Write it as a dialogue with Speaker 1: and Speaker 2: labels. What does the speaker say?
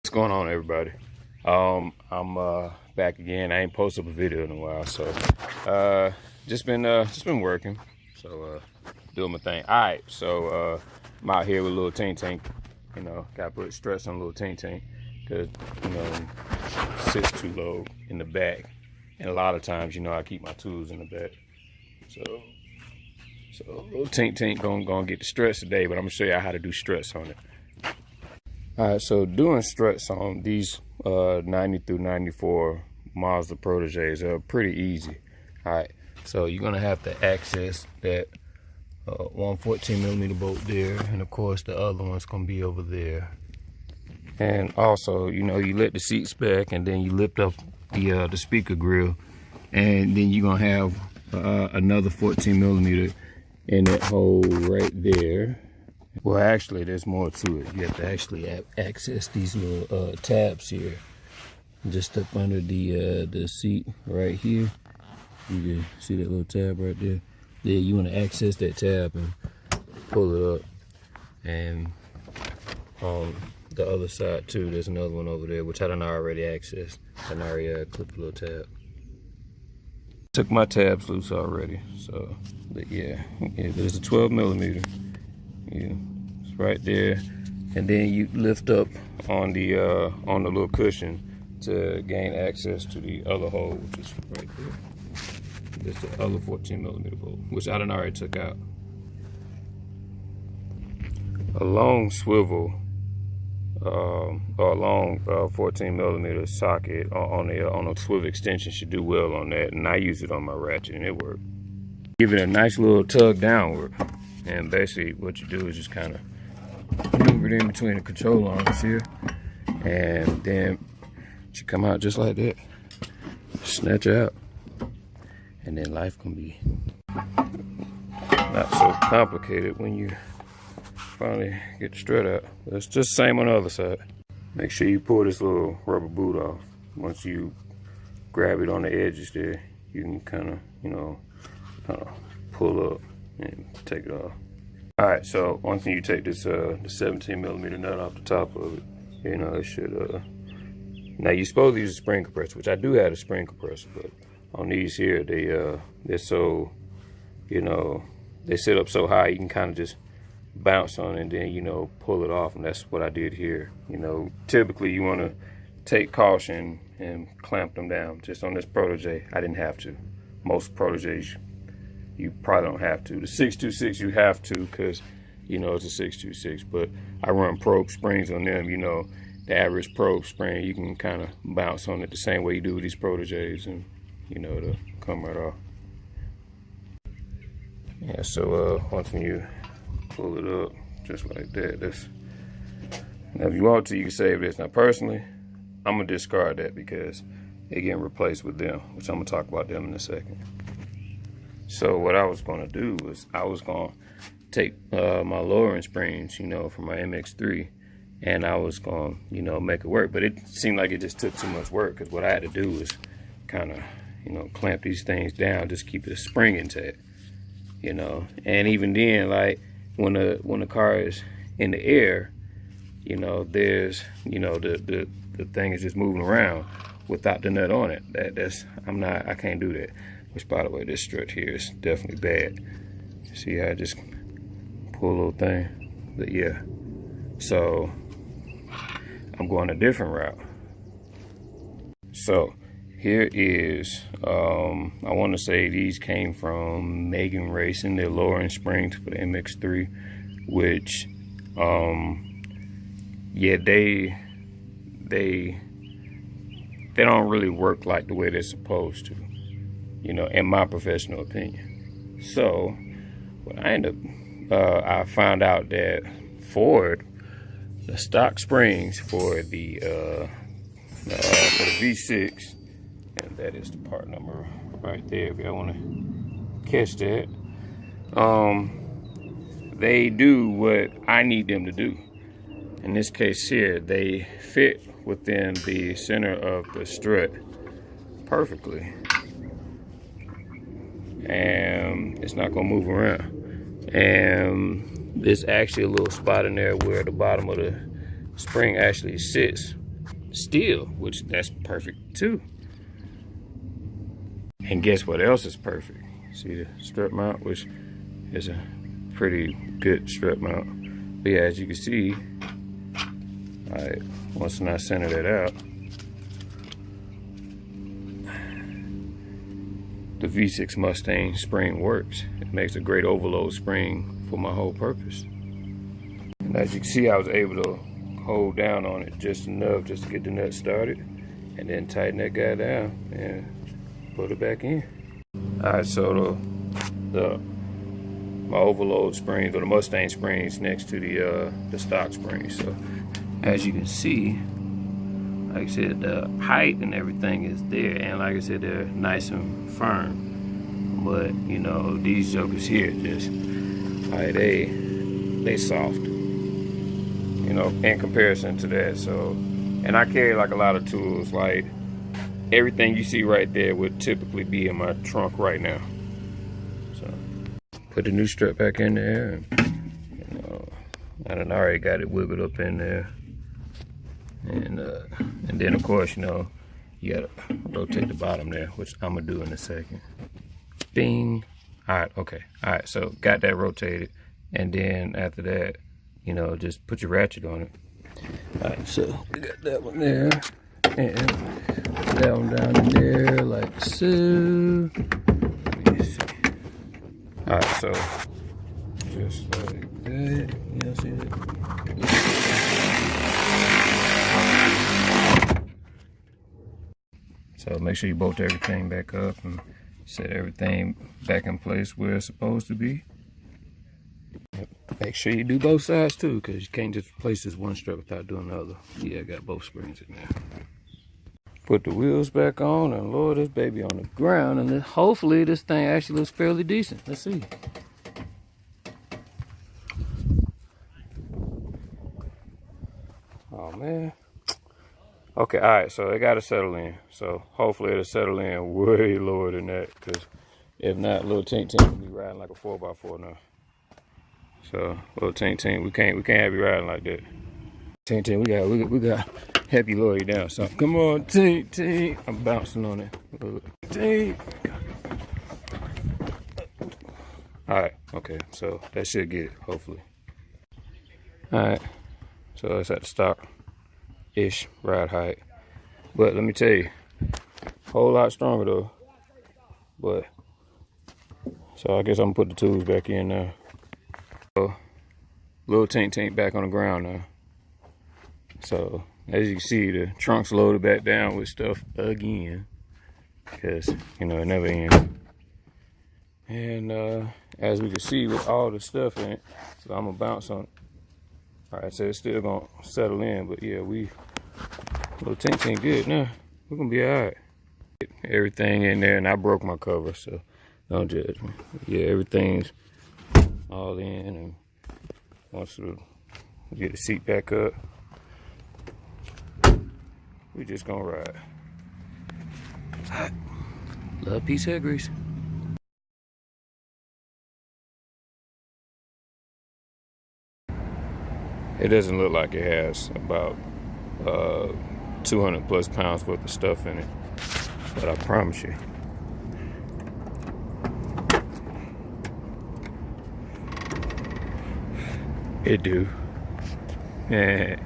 Speaker 1: What's going on, everybody? I'm back again. I ain't posted up a video in a while, so just been working, so doing my thing. All right, so I'm out here with a little tink. You know, got to put stress on a little tink because you know it sits too low in the back, and a lot of times, you know, I keep my tools in the back. So little tink gonna get the stress today, but I'm gonna show you how to do stress on it. All right, so doing struts on these 90 through 94 Mazda Proteges are pretty easy. All right, so you're gonna have to access that 114mm bolt there, and of course the other one's gonna be over there. And also, you know, you let the seats back, and then you lift up the speaker grill, and then you're gonna have another 14mm in that hole right there. Well, actually, there's more to it. You have to actually access these little tabs here, just up under the seat right here. You can see that little tab right there. Yeah, you want to access that tab and pull it up. And on the other side too, there's another one over there, which I done already accessed. I done already clipped the little tab. Took my tabs loose already, so but yeah, there's a 12mm. Yeah, it's right there, and then you lift up on the little cushion to gain access to the other hole, which is right there. There's the other 14mm bolt, which I done already took out. A long swivel, or a long 14mm socket on a swivel extension should do well on that, and I use it on my ratchet, and it worked. Give it a nice little tug downward. And basically what you do is just kind of maneuver it in between the control arms here, and then you come out just like that. Snatch out, and then life can be not so complicated when you finally get the strut out. It's just the same on the other side. Make sure you pull this little rubber boot off. Once you grab it on the edges there, you can kind of, you know, pull up and take it off. All right, so once you take this the 17mm nut off the top of it, you know, it should now you're supposed to use a spring compressor, which I do have a spring compressor, but on these here, they're so, you know, they sit up so high you can kind of just bounce on it and then, you know, pull it off, and that's what I did here. You know, typically you want to take caution and clamp them down. Just on this Protege, I didn't have to. Most Proteges, you probably don't have to. The 626 you have to, because you know it's a 626, but I run probe springs on them. You know, the average probe spring, you can kind of bounce on it the same way you do with these Proteges, and you know, it'll come right off. Yeah, so once you pull it up just like that, now if you want to, you can save this. Now personally, I'm gonna discard that because they're getting replaced with them, which I'm gonna talk about them in a second. So what I was gonna do was I was gonna take my lowering springs, you know, from my MX3, and I was gonna, you know, make it work. But it seemed like it just took too much work, because what I had to do was kind of, you know, clamp these things down, just keep the spring intact, you know. And even then, like when the car is in the air, you know, there's, you know, the thing is just moving around without the nut on it. I can't do that. Which, by the way, this strut here is definitely bad. See how I just pull a little thing? But yeah, so I'm going a different route. So here is, I want to say these came from Megan Racing. They're lowering springs for the MX3, which, yeah, they don't really work like the way they're supposed to, you know, in my professional opinion. So what I found out that Ford, the stock springs for the V6, and that is the part number right there if y'all want to catch that, they do what I need them to do. In this case here, they fit within the center of the strut perfectly, and it's not gonna move around. And there's actually a little spot in there where the bottom of the spring actually sits steel, which that's perfect too. And guess what else is perfect? See the strut mount, which is a pretty good strut mount. But yeah, as you can see, all right, once I center that out, the V6 Mustang spring works. It makes a great overload spring for my whole purpose. And as you can see, I was able to hold down on it just enough just to get the nut started, and then tighten that guy down and put it back in. All right, so my overload springs, or the Mustang springs, next to the stock springs. So as you can see, like I said, the height and everything is there, and like I said, they're nice and firm. But you know, these jokers here just, they soft, you know, in comparison to that. So, and I carry like a lot of tools. Like everything you see right there would typically be in my trunk right now. So put the new strap back in there, and you know, I done already got it wiggled up in there. And then of course, you know, you gotta rotate the bottom there, which I'm gonna do in a second. Bing. All right, okay. All right, so got that rotated, and then after that, you know, just put your ratchet on it. All right, so we got that one there, and that one down in there, like so. Let me see. All right, so just like that. You know, see that? So make sure you bolt everything back up and set everything back in place where it's supposed to be. Make sure you do both sides too, because you can't just replace this one strap without doing the other. Yeah, I got both springs in there. Put the wheels back on and lower this baby on the ground, and then hopefully this thing actually looks fairly decent. Let's see. Oh man. Okay, all right, so it got to settle in. So hopefully it'll settle in way lower than that, because if not, little Tink will be riding like a 4x4 now. So little Tink, we can't have you riding like that. Tink, we got help you lower you down. So come on, Tink, I'm bouncing on it. Tink. All right, okay, so that should get it, hopefully. All right, so it's at the stock-ish ride height. But let me tell you, whole lot stronger though. But, so I guess I'm gonna put the tools back in now. So, little Tink back on the ground now. So, as you can see, the trunk's loaded back down with stuff again, because, you know, it never ends. And as we can see with all the stuff in it, so I'm gonna bounce on it. All right, so it's still gonna settle in, but yeah, little Tink good now. We're gonna be all right. Everything in there, and I broke my cover, so don't judge me. Yeah, everything's all in, and once we get the seat back up, we just gonna ride. It's hot. Love piece head grease. It doesn't look like it has about 200 plus pounds worth of stuff in it, but I promise you, it do. Yeah.